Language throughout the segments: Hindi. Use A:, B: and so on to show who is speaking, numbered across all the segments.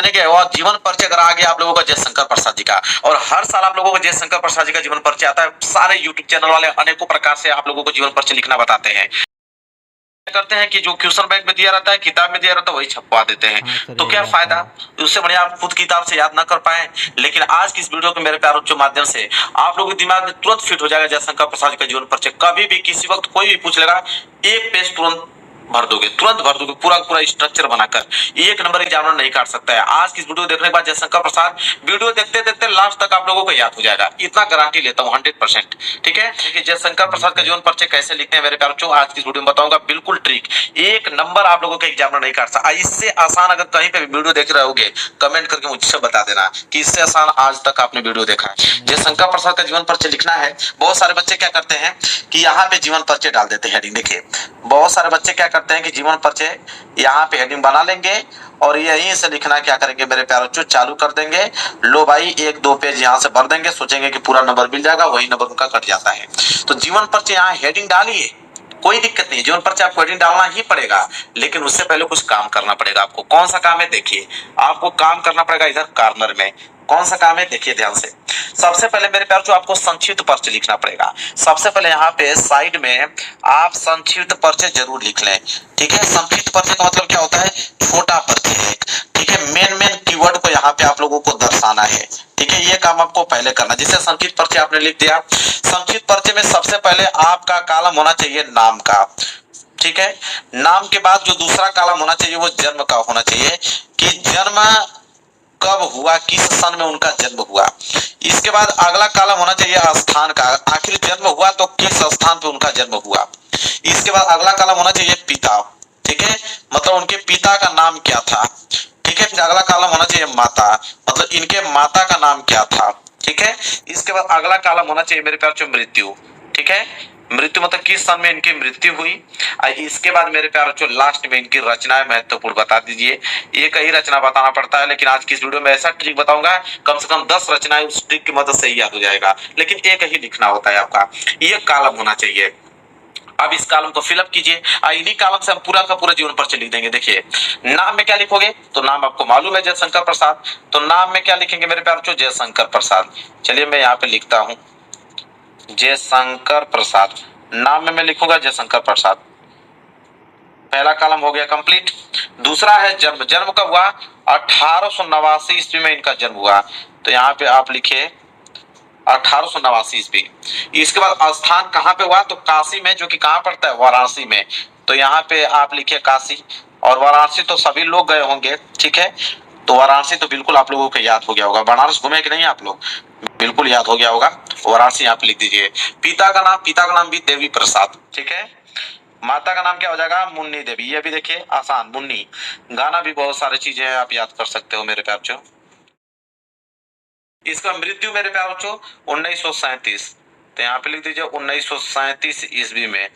A: के और जीवन परिचय अगर आ गया आप लोगों का जयशंकर प्रसाद जी का, और हर साल आप लोगों को जयशंकर प्रसाद जी का जीवन परिचय आता है। सारे यूट्यूब चैनल वाले अनेकों प्रकार से आप लोगों को जीवन परिचय लिखना बताते हैं। करते हैं कि जो क्वेश्चन बैंक में दिया रहता है, किताब में दिया रहता है, वही छपवा देते हैं।
B: हाँ सर,
A: तो
B: यही
A: क्या
B: बात
A: फायदा,
B: है।
A: उससे बढ़िया आप खुद किताब से याद ना कर पाए। लेकिन आज की इस वीडियो के मेरे प्यारों के माध्यम से आप लोगों के दिमाग में तुरंत फिट हो जाएगा जयशंकर प्रसाद जी का जीवन परिचय। कभी भी किसी वक्त कोई भी पूछ लेगा, एक पेज तुरंत भर दोगे, तुरंत भर दोगे, पूरा पूरा स्ट्रक्चर बनाकर। एक नंबर एग्जामिनर नहीं काट सकता है। आज की इस वीडियो देखने के बाद जयशंकर प्रसाद वीडियो देखते देखते लास्ट तक आप लोगों को याद हो जाएगा, इतना गारंटी लेता हूँ 100%। ठीक है, देखिए जयशंकर प्रसाद का जीवन परिचय कैसे लिखते हैं मेरे प्यारों, आज की इस वीडियो में बताऊंगा। बिल्कुल ट्रिक, एक नंबर आप लोगों का एग्जामिनर नहीं काट सकता। इससे आसान अगर कहीं पे भी वीडियो देख रहे होगे, कमेंट करके मुझसे बता देना कि इससे आसान आज तक आपने वीडियो देखा है। जयशंकर प्रसाद का जीवन परिचय लिखना है। बहुत सारे बच्चे क्या करते हैं कि यहाँ पे जीवन परिचय डाल देते हैं हेडिंग। देखिए बहुत सारे बच्चे क्या करते हैं कि जीवन परिचय यहाँ पे हेडिंग बना लेंगे और यहीं से लिखना क्या करेंगे मेरे प्यारे बच्चों, चालू कर देंगे। लो भाई, एक दो पेज यहाँ से भर देंगे, सोचेंगे कि पूरा नंबर मिल जाएगा, वही नंबर उनका कट जाता है। तो जीवन परिचय यहाँ हेडिंग डालिए, कोई दिक्कत नहीं। जीवन परिचय आपको हेडिंग डालना ही पड़ेगा, लेकिन उससे पहले कुछ काम करना पड़ेगा आपको। कौन सा काम है देखिए, आपको काम करना पड़ेगा इधर कॉर्नर में। कौन सा काम है देखिए ध्यान से। सबसे पहले मेरे प्यार जो आपको संक्षिप्त परिचय लिखना पड़ेगा। सबसे पहले यहाँ पे साइड में आप संक्षिप्त परिचय जरूर लिख लें। ठीक है, संक्षिप्त परिचय का मतलब क्या होता है, छोटा परिचय है। ठीक है, मेन मेन कीवर्ड को यहाँ पे आप लोगों को दर्शाना है। ठीक है, ये काम आपको पहले करना। जैसे संक्षिप्त परिचय आपने लिख दिया, संक्षिप्त परिचय में सबसे पहले आपका कॉलम होना चाहिए नाम का। ठीक है, नाम के बाद जो दूसरा कॉलम होना चाहिए वो जन्म का होना चाहिए, कि जन्म कब हुआ, किस सन में उनका जन्म हुआ। इसके बाद अगला कॉलम होना चाहिए स्थान का, आखिर जन्म हुआ तो किस स्थान पे उनका जन्म हुआ। इसके बाद अगला कॉलम होना चाहिए पिता। ठीक है, मतलब उनके पिता का नाम क्या था। ठीक है, फिर अगला कॉलम होना चाहिए माता, मतलब इनके माता का नाम क्या था। ठीक है, इसके बाद अगला कॉलम होना चाहिए मेरे प्यार मृत्यु। ठीक है, मृत्यु मतलब किस सन में इनकी मृत्यु हुई। इसके बाद मेरे प्यार बच्चों लास्ट में इनकी रचनाएं महत्वपूर्ण बता दीजिए। एक ही रचना बताना पड़ता है, लेकिन आज की इस वीडियो में ऐसा ट्रिक बताऊंगा कम से कम 10 रचनाएं उस ट्रिक की मदद से ही याद हो जाएगा, लेकिन एक ही लिखना होता है आपका। ये कॉलम होना चाहिए। अब इस कॉलम को फिलअप कीजिए, इन्हीं कॉलम से हम पूरा का पूरा जीवन परिचय लिख देंगे। देखिए नाम में क्या लिखोगे, तो नाम आपको मालूम है जयशंकर प्रसाद, तो नाम में क्या लिखेंगे मेरे प्यार बच्चों, जयशंकर प्रसाद। चलिए मैं यहाँ पे लिखता हूँ जयशंकर प्रसाद। नाम में मैं लिखूंगा जयशंकर प्रसाद। पहला कॉलम हो गया कंप्लीट। दूसरा है जन्म। जन्म कब हुआ, 1889 ईस्वी में इनका जन्म हुआ। तो यहाँ पे आप लिखे 1889 ईस्वी। इसके बाद स्थान कहाँ पे हुआ, तो काशी में, जो कि कहाँ पड़ता है, वाराणसी में। तो यहाँ पे आप लिखे काशी, और वाराणसी तो सभी लोग गए होंगे। ठीक है, तो वाराणसी तो बिल्कुल आप लोगों को याद हो गया होगा। बनारस घूमे कि नहीं आप लोग, बिल्कुल याद हो गया होगा। वाराणसी यहाँ पे लिख दीजिए। पिता का नाम भी देवी प्रसाद। ठीक है, माता का नाम क्या हो जाएगा, मुन्नी देवी। ये भी देखिए आसान, मुन्नी। गाना भी बहुत सारी चीजें आप याद कर सकते हो मेरे प्यार बच्चों। इसका मृत्यु मेरे प्यार बच्चों 1937। तो यहाँ पे लिख दीजिए 1937 ईस्वी में।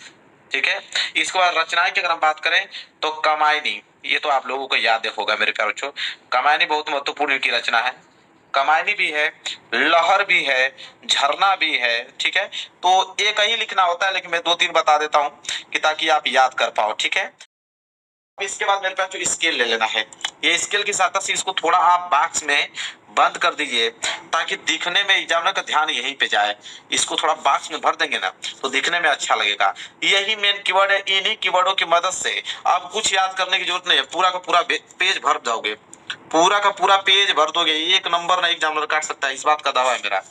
A: ठीक है, इसके बाद रचनाएं की अगर हम बात करें तो कमायनी, ये तो आप लोगों को याद होगा मेरे प्यार बच्चों। कमायनी बहुत महत्वपूर्ण इनकी रचना है। कमायनी भी है, लहर भी है, झरना भी है। ठीक है, तो एक ही लिखना होता है, लेकिन मैं दो तीन बता देता हूँ कि ताकि आप याद कर पाओ। ठीक है, इसके बाद मेरे पास जो स्केल ले लेना है, ये स्केल की सहायता से इसको थोड़ा आप बॉक्स में बंद कर दीजिए, ताकि दिखने में एग्जामिनर का ध्यान यहीं पे जाए। इसको थोड़ा बॉक्स में भर देंगे ना, तो दिखने में अच्छा लगेगा। यही मेन कीवर्ड है। इन्हीं कीवर्डों की मदद से आप कुछ याद करने की जरूरत नहीं है, पूरा का पूरा पेज भर जाओगे, पूरा का पूरा पेज भर दोगे, एक नंबर ना एग्जामिनर काट सकता है, इस बात का दावा है मेरा।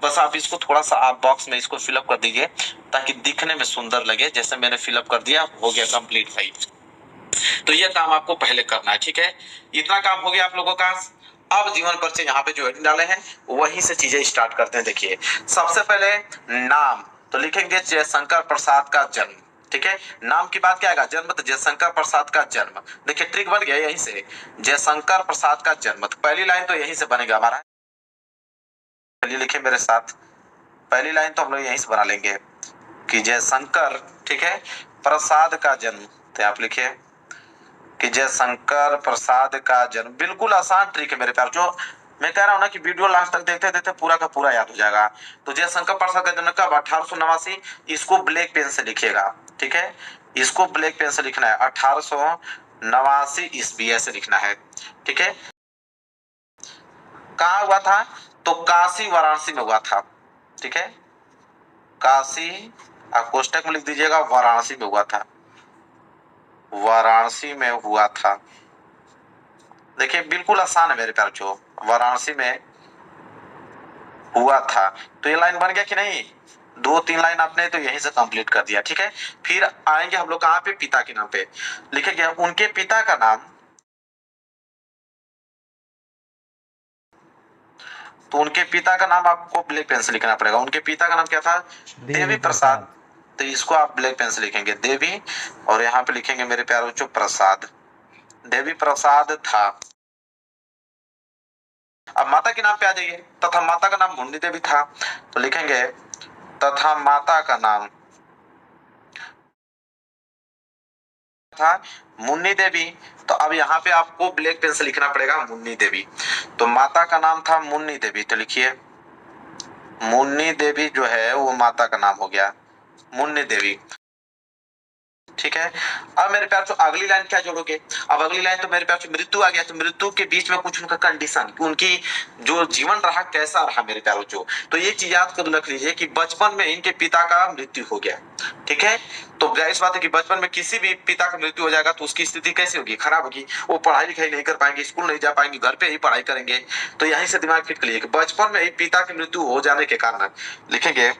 A: बस आप इसको थोड़ा सा आप बॉक्स में इसको फिलअप कर दीजिए, ताकि दिखने में सुंदर लगे। जैसे मैंने फिलअप कर दिया, हो गया कंप्लीट भाई। तो ये काम आपको पहले करना है। ठीक है, इतना काम हो गया आप लोगों का। अब जीवन परिचय यहाँ पे जो हेडिंग डाले हैं वहीं से चीजें स्टार्ट करते हैं। देखिए सबसे पहले नाम, तो लिखेंगे जयशंकर प्रसाद का जन्म। ठीक है, नाम की बात क्या आएगा, जन्म, तो जयशंकर प्रसाद का जन्म। देखिए ट्रिक बन गया यहीं से, जयशंकर प्रसाद का जन्म। तो पहली लाइन तो यहीं से बनेगा हमारा। चलिए लिखे मेरे साथ, पहली लाइन तो हम लोग यहीं से बना लेंगे कि जयशंकर, ठीक है, प्रसाद का जन्म। तो आप लिखिए कि जयशंकर प्रसाद का जन्म। बिल्कुल आसान ट्रिक है मेरे प्यार, जो मैं कह रहा हूं ना कि वीडियो लास्ट तक देखते देखते पूरा का पूरा याद हो जाएगा। तो जयशंकर प्रसाद का जन्म कब, 1889। इसको ब्लैक पेन से लिखिएगा। ठीक है, इसको ब्लैक पेन से लिखना है, 1889 ईस्वी ऐसे लिखना है। ठीक है, कहाँ हुआ था? तो काशी वाराणसी में हुआ था। ठीक है, काशी, आप कोष्टक में लिख दीजिएगा वाराणसी में हुआ था, वाराणसी में हुआ था। देखिए बिल्कुल आसान है मेरे प्यारे बच्चों, वाराणसी में हुआ था। तो ये लाइन बन गया कि नहीं? 2-3 लाइन आपने तो यहीं से कंप्लीट कर दिया। ठीक है, फिर आएंगे हम लोग कहाँ पे? पिता के नाम पे। लिखेंगे उनके पिता का नाम, तो उनके पिता का नाम आपको ब्लैक पेन से लिखना पड़ेगा। उनके पिता का नाम क्या था? देवी प्रसाद। तो इसको आप ब्लैक पेन से लिखेंगे देवी, और यहाँ पे लिखेंगे मेरे प्यारे बच्चों प्रसाद, देवी प्रसाद था। अब माता के नाम पे आ जाइए, तथा माता का नाम मुन्नी देवी था। तो लिखेंगे तथा माता का नाम था मुन्नी देवी। तो अब यहाँ पे आपको ब्लैक पेन से लिखना पड़ेगा मुन्नी देवी। तो माता का नाम था मुन्नी देवी, तो लिखिए मुन्नी देवी जो है वो माता का नाम हो गया, मुन्नी देवी। ठीक है, अब मेरे प्यार अगली लाइन क्या जोड़ोगे? अब अगली लाइन तो मेरे प्यार मृत्यु आ गया, तो मृत्यु के बीच में कुछ उनका कंडीशन, उनकी जो जीवन रहा कैसा रहा मेरे प्यारों। तो ये चीज याद कर रख लीजिए कि बचपन में इनके पिता का मृत्यु हो गया। ठीक है, तो जाहिर बात है कि बचपन में किसी भी पिता का मृत्यु हो जाएगा तो उसकी स्थिति कैसी होगी? खराब होगी। वो पढ़ाई लिखाई नहीं कर पाएंगे, स्कूल नहीं जा पाएंगे, घर पे ही पढ़ाई करेंगे। तो यहीं से दिमाग फिट करिए कि बचपन में ही पिता की मृत्यु हो जाने के कारण लिखेंगे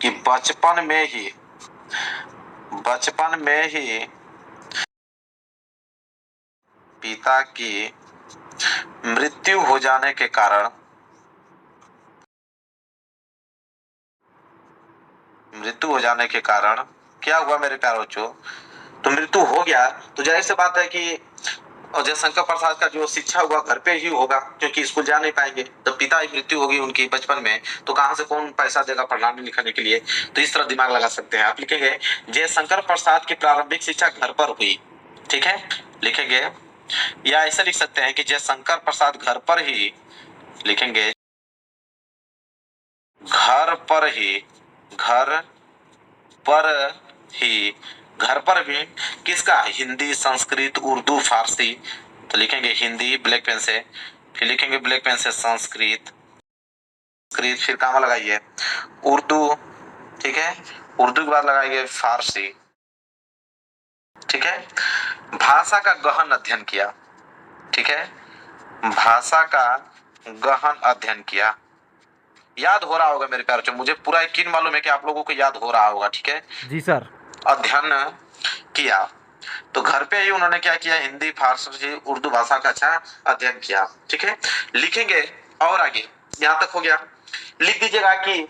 A: कि बचपन में ही पिता की मृत्यु हो जाने के कारण क्या हुआ मेरे प्यारे बच्चों? तो मृत्यु हो गया, तो जाहिर सी बात है कि और जयशंकर प्रसाद का जो शिक्षा हुआ घर पे ही होगा, क्योंकि स्कूल जा नहीं पाएंगे। तो पिता की मृत्यु होगी उनकी बचपन में, तो कहां से कौन पैसा देगा पढ़ाने लिखाने के लिए? तो इस तरह दिमाग लगा सकते हैं आप। लिखेंगे जयशंकर प्रसाद की प्रारंभिक शिक्षा घर पर हुई। ठीक है, लिखेंगे, या ऐसा लिख सकते हैं कि जयशंकर प्रसाद घर पर ही, लिखेंगे घर पर भी किसका? हिंदी, संस्कृत, उर्दू, फारसी। तो लिखेंगे हिंदी ब्लैक पेन से, फिर लिखेंगे ब्लैक पेन से संस्कृत, फिर कहाँ लगाइए उर्दू। ठीक है, उर्दू के बाद लगाइए फारसी। ठीक है, भाषा का गहन अध्ययन किया। ठीक है, भाषा का गहन अध्ययन किया। याद हो रहा होगा मेरे प्यारे बच्चों, मुझे पूरा यकीन मालूम है कि आप लोगों को याद हो रहा होगा। ठीक है
B: जी सर।
A: अध्ययन किया, तो घर पे ही उन्होंने क्या किया? हिंदी, फारसी, उर्दू भाषा का अच्छा अध्ययन किया। ठीक है, लिखेंगे और आगे यहाँ तक हो गया। लिख दीजिएगा कि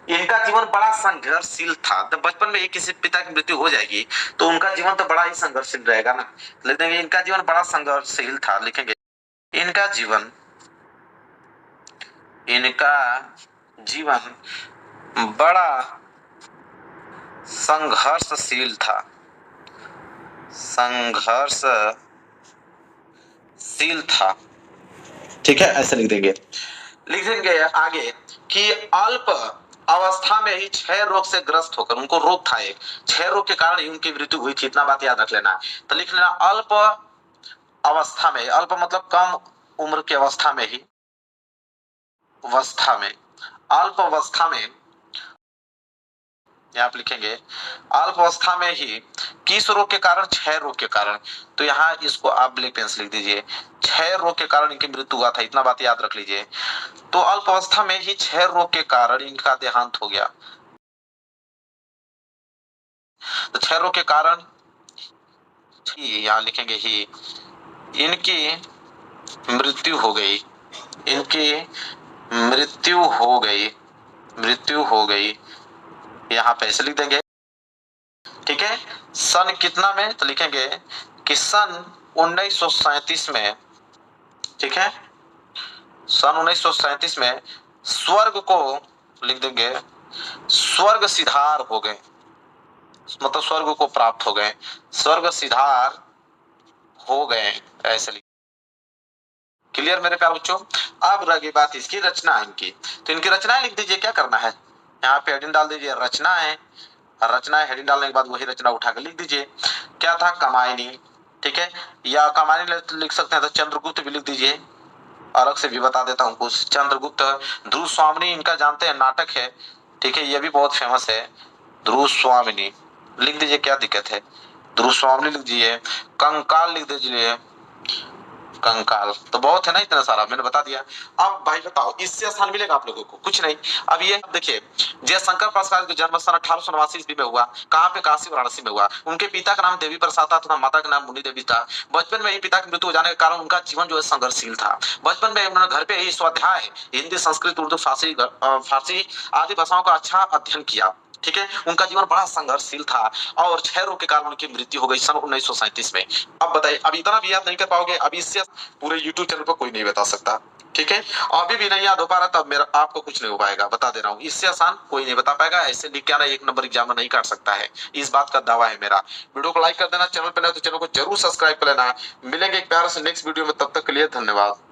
A: इनका जीवन बड़ा संघर्षशील था। जब बचपन में ही किसी पिता की मृत्यु हो जाएगी तो उनका जीवन तो बड़ा ही संघर्षशील रहेगा ना। लिख देंगे इनका जीवन बड़ा संघर्षशील था। लिखेंगे इनका जीवन बड़ा संघर्षशील था, ठीक है, ऐसे लिख देंगे आगे कि अल्प अवस्था में ही क्षय रोग से ग्रस्त होकर, उनको रोग था एक, क्षय रोग के कारण ही उनकी मृत्यु हुई थी। इतना बात याद रख लेना। तो लिख लेना अल्प अवस्था में, अल्प मतलब कम उम्र की अवस्था में ही, अल्प अवस्था में, यहाँ आप लिखेंगे अल्प अवस्था में ही किस रोग के कारण? क्षय रोग के कारण। तो यहाँ इसको आप ब्लैक पेन से लिख दीजिए, क्षय रोग के कारण इनकी मृत्यु हुआ था। इतना बात याद रख लीजिए। तो अल्प अवस्था में ही क्षय रोग के कारण इनका देहांत हो गया। तो क्षय रोग के कारण यहाँ लिखेंगे ही इनकी मृत्यु हो गई, यहाँ पे ऐसे लिख देंगे। ठीक है, सन कितना में? तो लिखेंगे कि सन 1937 में, ठीक है, सन 1937 में स्वर्ग को लिख देंगे, स्वर्ग सिधार हो गए, मतलब स्वर्ग को प्राप्त हो गए, स्वर्ग सिधार हो गए, ऐसे लिख। क्लियर मेरे प्यारे बच्चों? अब रही बात इसकी रचना इनकी, तो इनकी रचनाएं लिख दीजिए। क्या करना है, यहाँ पे हेडिंग डाल दीजिए रचनाएं, हेडिंग डालने के बाद वही रचना उठाकर लिख दीजिए। क्या था? कमायनी। ठीक है, या कमायनी लिख सकते हैं तो चंद्रगुप्त भी लिख दीजिए। अलग से भी बता देता हूँ कुछ। चंद्रगुप्त, ध्रुव स्वामिनी इनका जानते हैं, नाटक है, ठीक है, ये भी बहुत फेमस है। ध्रुव स्वामिनी लिख दीजिए, क्या दिक्कत है, ध्रुव स्वामिनी लिख दीजिए। कंकाल लिख दीजिए, कंकाल। तो बहुत है ना, इतना सारा मैंने बता दिया। अब भाई बताओ, इससे आसान मिलेगा आप लोगों को? कुछ नहीं। अब ये देखिए, जयशंकर प्रसाद का जन्म सन 1889 ईस्वी में हुआ। कहाँ पे? काशी वाराणसी में हुआ। उनके पिता का नाम देवी प्रसाद था तथा माता का नाम मुनि देवी था। बचपन में ही पिता की मृत्यु हो जाने के कारण उनका जीवन जो है संघर्षशील था। बचपन में उन्होंने घर पे ही स्वाध्याय, हिंदी, संस्कृत, उर्दू, फारसी आदि भाषाओं का अच्छा अध्ययन किया। ठीक है, उनका जीवन बड़ा संघर्षशील था और क्षय रोग के कारण उनकी मृत्यु हो गई सन 1937 में। अब बताइए, अब इतना भी याद नहीं कर पाओगे? अब इससे पूरे YouTube चैनल पर कोई नहीं बता सकता, ठीक है। अभी भी नहीं याद हो पा रहा, तब मेरा आपको कुछ नहीं हो पाएगा, बता दे रहा हूँ। इससे आसान कोई नहीं बता पाएगा। ऐसे लिख के आना, 1 नंबर एग्जाम में नहीं काट सकता है, इस बात का दावा है मेरा। वीडियो को लाइक कर देना, चैनल पर नए तो चैनल को जरूर सब्सक्राइब कर लेना। मिलेंगे एक प्यारे से नेक्स्ट वीडियो में, तब तक के लिए धन्यवाद।